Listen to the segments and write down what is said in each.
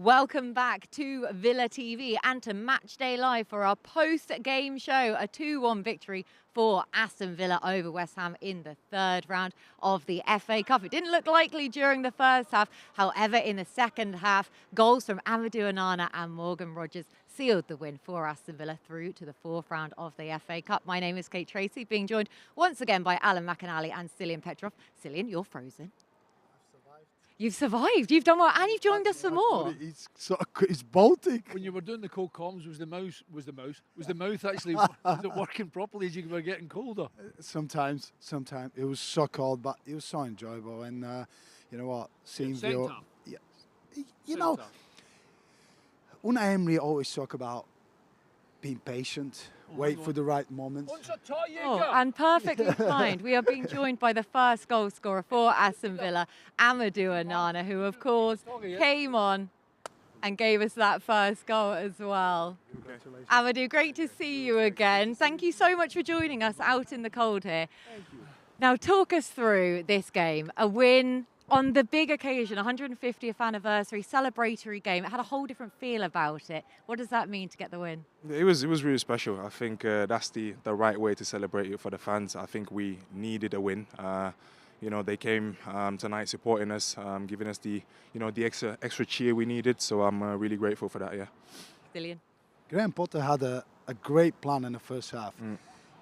Welcome back to Villa TV and to Matchday Live for our post-game show. A 2-1 victory for Aston Villa over West Ham in the third round of the FA Cup. It didn't look likely during the first half. However, in the second half, goals from Amadou Onana and Morgan Rogers sealed the win for Aston Villa through to the fourth round of the FA Cup. My name is Kate Tracy, being joined once again by Alan McAnally and Cillian Petrov. Cillian, you're frozen. You've survived. You've done well, and you've joined us for more. It's Baltic. When you were doing the cold comms, was the mouth actually was it working properly as you were getting colder? Sometimes it was so cold, but it was so enjoyable. And you know what, seeing you, yeah, you know, Unai Emery always talk about being patient, wait for the right moment. And perfectly timed. We are being joined by the first goal scorer for Aston Villa, Amadou Onana, who of course came on and gave us that first goal as well. Amadou, great to see you again. Thank you so much for joining us out in the cold here. Thank you. Now talk us through this game, a win on the big occasion, 150th anniversary, celebratory game. It had a whole different feel about it. What does that mean to get the win? It was really special. I think that's the right way to celebrate it for the fans. I think we needed a win. You know, they came tonight supporting us, giving us the extra cheer we needed. So I'm really grateful for that. Yeah. Cillian. Graham Potter had a great plan in the first half.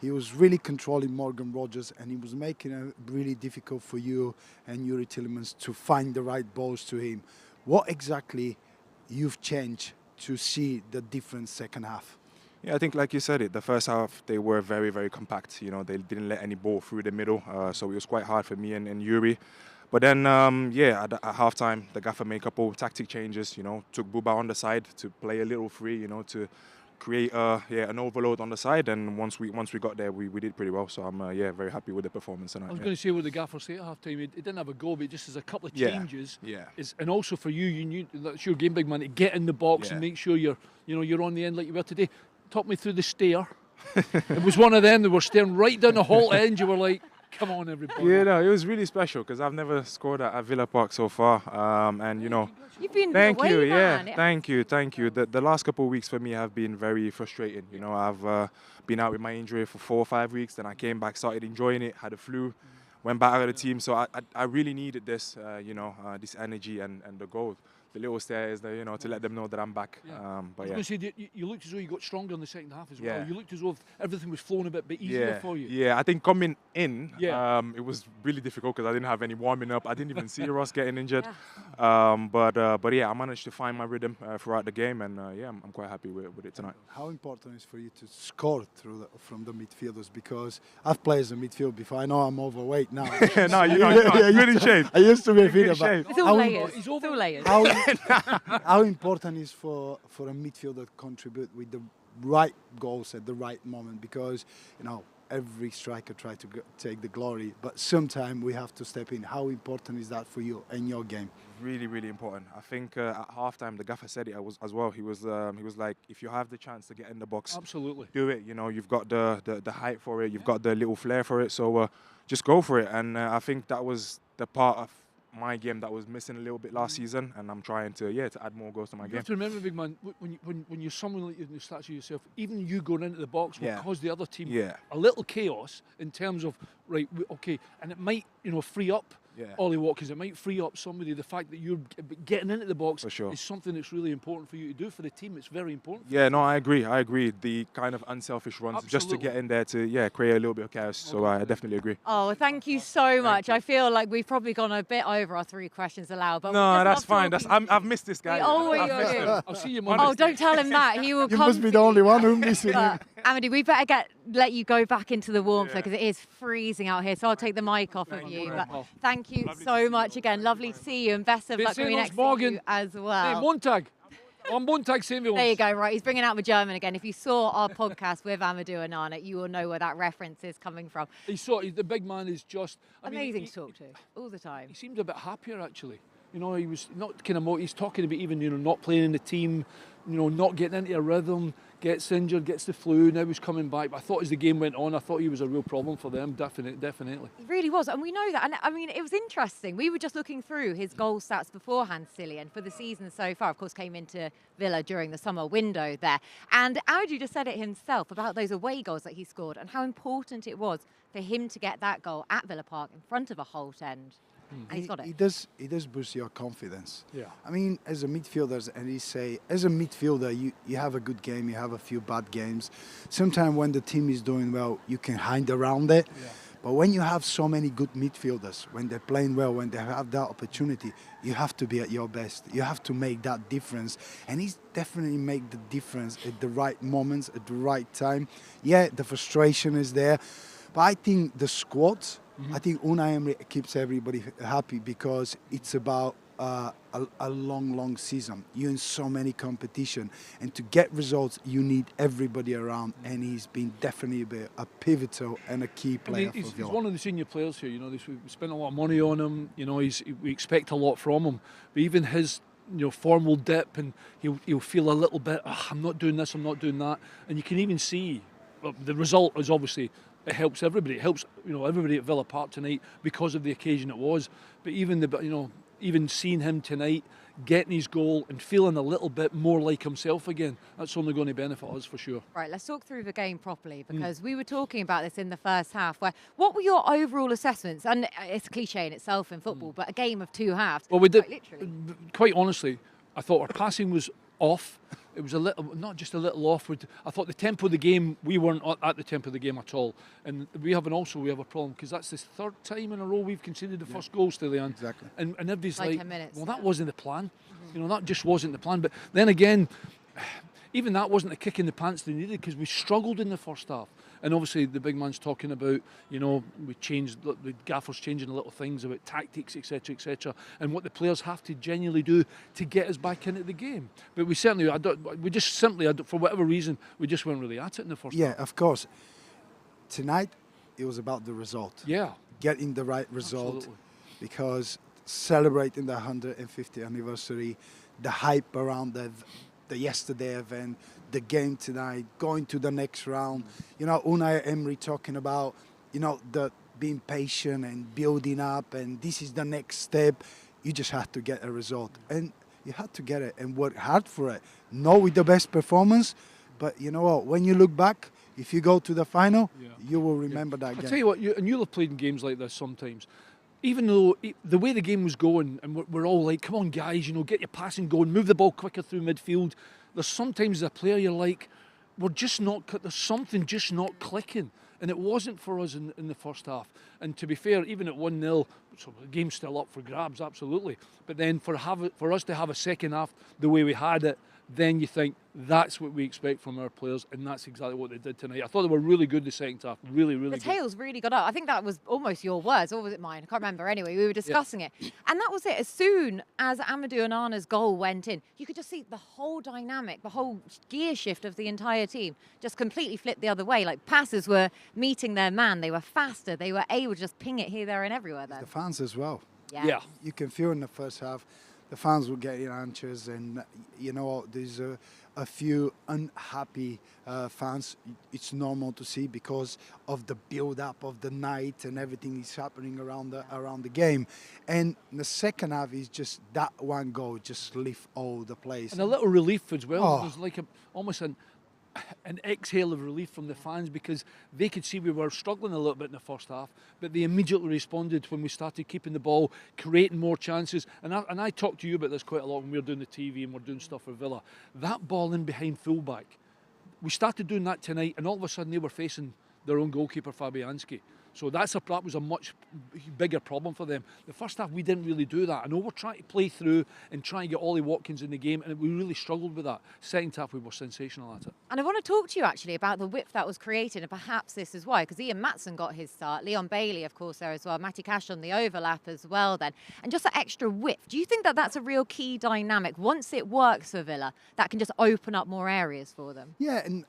He was really controlling Morgan Rogers, and he was making it really difficult for you and Yuri Tillemans to find the right balls to him. What exactly you've changed to see the different second half? Yeah, I think like you said it, the first half they were very, very compact. You know, they didn't let any ball through the middle, so it was quite hard for me and Yuri. But then, at half-time, the gaffer made a couple tactic changes, you know, took Buba on the side to play a little free, you know, to create an overload on the side, and once we got there, we did pretty well. So I'm very happy with the performance tonight. I was going to say what the gaffer said at half time. He didn't have a goal, but just as a couple of changes. Yeah. And also for you, you knew that's your game, big man, to get in the box and make sure you're on the end like you were today. Talk me through the stair. It was one of them that were staring right down the whole end. You were like, come on, everybody. Yeah, no, it was really special because I've never scored at Villa Park so far, and you know. You've been thank away, you, man. yeah, thank you. The last couple of weeks for me have been very frustrating. You know, I've been out with my injury for 4 or 5 weeks, then I came back, started enjoying it, had a flu, went back out of the team. So I really needed this, this energy and the goal. The little stairs, to let them know that I'm back. Yeah. But I was going to say, you looked as though you got stronger in the second half as well. Yeah. You looked as though everything was flowing a bit easier for you. Yeah, I think coming in, it was really difficult because I didn't have any warming up. I didn't even see Ross getting injured. But I managed to find my rhythm throughout the game, and I'm quite happy with it tonight. How important is for you to score from the midfielders? Because I've played as a midfield before. I know I'm overweight now. No, you're in shape. I used to be a fielder, but It's all layers. It's all layers. How important is for a midfielder to contribute with the right goals at the right moment? Because every striker tries to take the glory, but sometimes we have to step in. How important is that for you in your game? Really, really important. I think at halftime the gaffer said it as well. He was like, if you have the chance to get in the box, absolutely do it. You know, you've got the height for it, you've got the little flair for it, so just go for it. And I think that was the part of my game that was missing a little bit last season, and I'm trying to add more goals to my game. You have to remember, big man, when you're someone like the statue yourself, even you going into the box will cause the other team a little chaos in terms of and it might free up Ollie Watkins. It might free up somebody. The fact that you're getting into the box is something that's really important for you to do for the team. It's very important. Yeah, no, I agree. The kind of unselfish runs just to get in there to create a little bit of chaos. So I definitely agree. Oh, thank you so much. I feel like we've probably gone a bit over our 3 questions allowed. But no, that's fine. I've missed this guy. I'll see you Monday. Oh, don't tell him that. He will come. You must be the only one who's missing him. Amadou, we better let you go back into the warmth because it is freezing out here. So I'll take the mic off of you. But thank you so much again. Lovely to see you, and best of luck coming next season as well. Hey, Montag. Montag, same. There you go. Right, he's bringing out the German again. If you saw our podcast with Amadou Onana, you will know where that reference is coming from. The big man is just amazing to talk to all the time. He seems a bit happier actually. You know, he was not kind of, he's talking about even, you know, not playing in the team, you know, not getting into a rhythm, gets injured, gets the flu, now he's coming back. But I thought as the game went on, I thought he was a real problem for them, definitely. He really was, and we know that. And I mean, it was interesting. We were just looking through his goal stats beforehand, Cillian, for the season so far. Of course, came into Villa during the summer window there. And Amadou just said it himself about those away goals that he scored and how important it was for him to get that goal at Villa Park in front of a Holt end. And he's got it. He does boost your confidence. Yeah. I mean, as a midfielder, and he say, as a midfielder, you have a good game, you have a few bad games. Sometimes when the team is doing well, you can hide around it. Yeah. But when you have so many good midfielders, when they're playing well, when they have that opportunity, you have to be at your best. You have to make that difference. And he's definitely make the difference at the right moments, at the right time. Yeah, the frustration is there. But I think the squad, I think Unai Emery keeps everybody happy because it's about a long season. You're in so many competition, and to get results, you need everybody around. And he's been definitely a pivotal and a key player for Villa. He's one of the senior players here. You know, we spent a lot of money on him. You know, we expect a lot from him. But even his, you know, form will dip, and he'll feel a little bit. Oh, I'm not doing this. I'm not doing that. And you can even see the result is obviously. It helps everybody. It helps, you know, everybody at Villa Park tonight because of the occasion it was. But even seeing him tonight, getting his goal and feeling a little bit more like himself again, that's only going to benefit us for sure. Right, let's talk through the game properly because we were talking about this in the first half. What were your overall assessments? And it's a cliche in itself in football, but a game of two halves. Well, we did. Literally. Quite honestly, I thought our passing was off. It was a little, not just a little off. I thought the tempo of the game, we weren't at the tempo of the game at all. And we have a problem because that's the third time in a row we've conceded the first goal, Cillian. Exactly. And everybody's like 10 minutes. well, that wasn't the plan. You know, that just wasn't the plan. But then again, even that wasn't a kick in the pants they needed because we struggled in the first half. And obviously the big man's talking about, you know, the gaffer's changing a little things about tactics, etc., and what the players have to genuinely do to get us back into the game. But we certainly, for whatever reason, we just weren't really at it in the first half. Yeah, of course. Tonight, it was about the result. Yeah. Getting the right result. Absolutely. Because celebrating the 150th anniversary, the hype around the yesterday event, the game tonight, going to the next round. You know, Unai Emery talking about, you know, the being patient and building up, and this is the next step. You just have to get a result, and you had to get it and work hard for it. Not with the best performance, but you know what? When you look back, if you go to the final, you will remember that game. I tell you what, you'll have played in games like this sometimes. Even though the way the game was going, and we're all like, come on guys, you know, get your passing going, move the ball quicker through midfield. There's sometimes a player you're like, there's something just not clicking. And it wasn't for us in the first half. And to be fair, even at 1-0, so the game's still up for grabs, absolutely. But then for us to have a second half the way we had it, then you think that's what we expect from our players, and that's exactly what they did tonight. I thought they were really good the second half, really good. The tails really got up. I think that was almost your words, or was it mine? I can't remember. Anyway, we were discussing it. And that was it. As soon as Amadou Onana's goal went in, you could just see the whole dynamic, the whole gear shift of the entire team just completely flipped the other way. Like passes were meeting their man. They were faster. They were able to just ping it here, there and everywhere then. The fans as well. Yeah. You can feel in the first half, the fans will get anxious, and you know, there's a few unhappy fans. It's normal to see because of the build-up of the night and everything is happening around the game. And the second half is just that one goal just lift all the place. And a little relief as well. Oh. It was like almost an exhale of relief from the fans because they could see we were struggling a little bit in the first half, but they immediately responded when we started keeping the ball, creating more chances. And I talked to you about this quite a lot when we were doing the TV and we're doing stuff for Villa. That ball in behind fullback, we started doing that tonight, and all of a sudden they were facing their own goalkeeper, Fabianski. So that was a much bigger problem for them. The first half, we didn't really do that. I know we're trying to play through and try and get Ollie Watkins in the game, and we really struggled with that. Second half, we were sensational at it. And I want to talk to you actually about the width that was created, and perhaps this is why, because Ian Matson got his start, Leon Bailey, of course, there as well, Matty Cash on the overlap as well then, and just that extra width. Do you think that that's a real key dynamic, once it works for Villa, that can just open up more areas for them? Yeah, and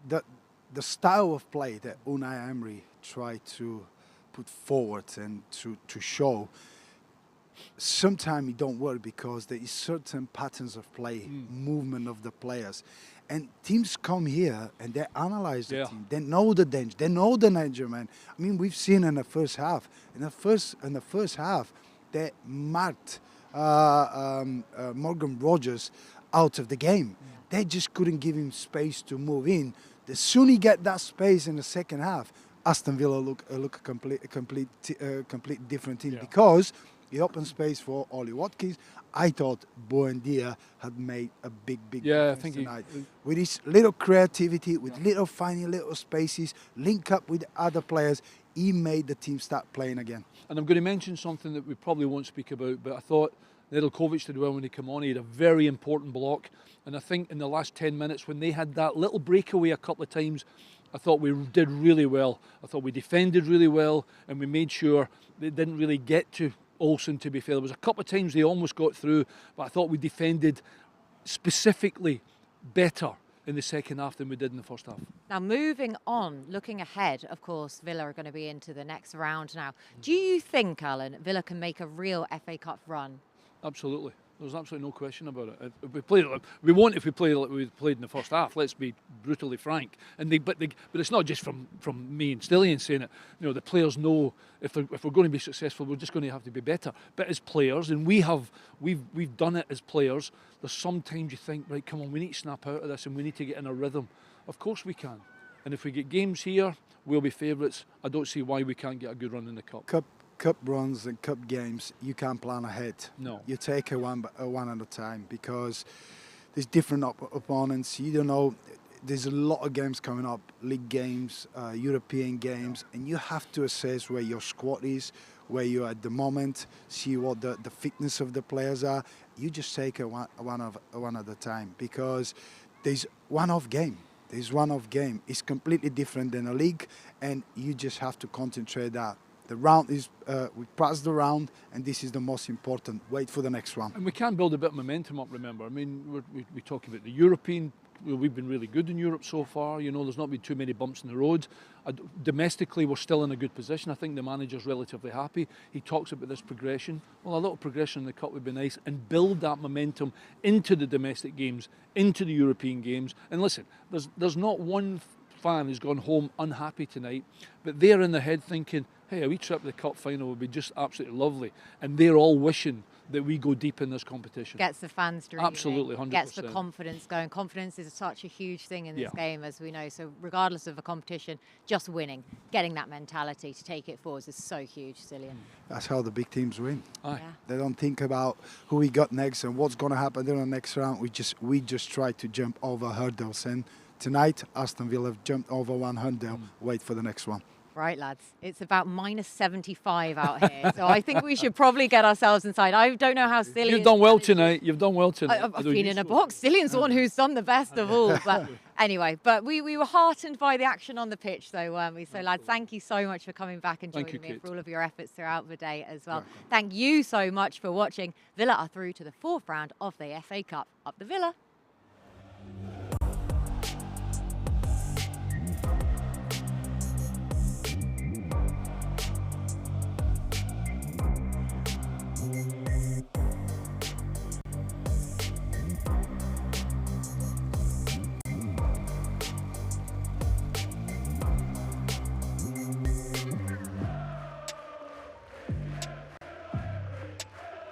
the style of play that Unai Emery tried to put forward and to show, sometimes it don't work because there is certain patterns of play, movement of the players. And teams come here and they analyze the team. They know the danger. They know the danger, man. I mean, we've seen in the first half. In the first half, they marked Morgan Rogers out of the game. They just couldn't give him space to move in. The sooner he get that space in the second half, Aston Villa look a complete different team because he opened space for Ollie Watkins. I thought Buendia had made a big difference tonight. With his little creativity, with little finding little spaces, link up with other players, he made the team start playing again. And I'm going to mention something that we probably won't speak about, but I thought Nedeljkovic did well when he came on. He had a very important block. And I think in the last 10 minutes, when they had that little breakaway a couple of times, I thought we did really well. I thought we defended really well, and we made sure they didn't really get to Olsen, to be fair. There was a couple of times they almost got through, but I thought we defended specifically better in the second half than we did in the first half. Now, moving on, looking ahead, of course, Villa are going to be into the next round now. Do you think, Alan, Villa can make a real FA Cup run? Absolutely. There's absolutely no question about it. If we played, we won't if we play like we played in the first half. Let's be brutally frank. But it's not just from me and Stillian saying it. You know, the players know if we're going to be successful, we're just going to have to be better. But as players, and we've done it as players. There's sometimes you think, right, come on, we need to snap out of this and we need to get in a rhythm. Of course we can. And if we get games here, we'll be favourites. I don't see why we can't get a good run in the cup. Cup runs and cup games, you can't plan ahead. No. You take it one at a time because there's different opponents. You don't know. There's a lot of games coming up, league games, European games, and you have to assess where your squad is, where you are at the moment, see what the fitness of the players are. You just take it one at a time because there's one-off game. There's one-off game. It's completely different than a league, and you just have to concentrate that. The round is, we passed the round, and this is the most important. Wait for the next one. And we can build a bit of momentum up, remember. I mean, we talk about the European, we've been really good in Europe so far. You know, there's not been too many bumps in the road. Domestically, we're still in a good position. I think the manager's relatively happy. He talks about this progression. Well, a little progression in the cup would be nice, and build that momentum into the domestic games, into the European games. And listen, there's not one fan who's gone home unhappy tonight, but they're in their head thinking, hey, a wee trip to the cup final would be just absolutely lovely. And they're all wishing that we go deep in this competition. Gets the fans dreaming. Absolutely, 100%. Gets the confidence going. Confidence is such a huge thing in this game, as we know. So regardless of the competition, just winning, getting that mentality to take it forwards is so huge, Cillian. That's how the big teams win. Aye. Yeah. They don't think about who we got next and what's going to happen in the next round. We just try to jump over hurdles. And tonight, Aston Villa have jumped over one hurdle. Wait for the next one. Right, lads, it's about -75 out here, so I think we should probably get ourselves inside. I don't know how Cillian... You've done well tonight. You've done well tonight. I've been in a box. Cillian's the one who's done the best of all. But anyway, we were heartened by the action on the pitch, though, weren't we? So, lads, thank you so much for coming back and joining me, and for all of your efforts throughout the day as well. Thank you so much for watching. Villa are through to the 4th round of the FA Cup. Up the Villa.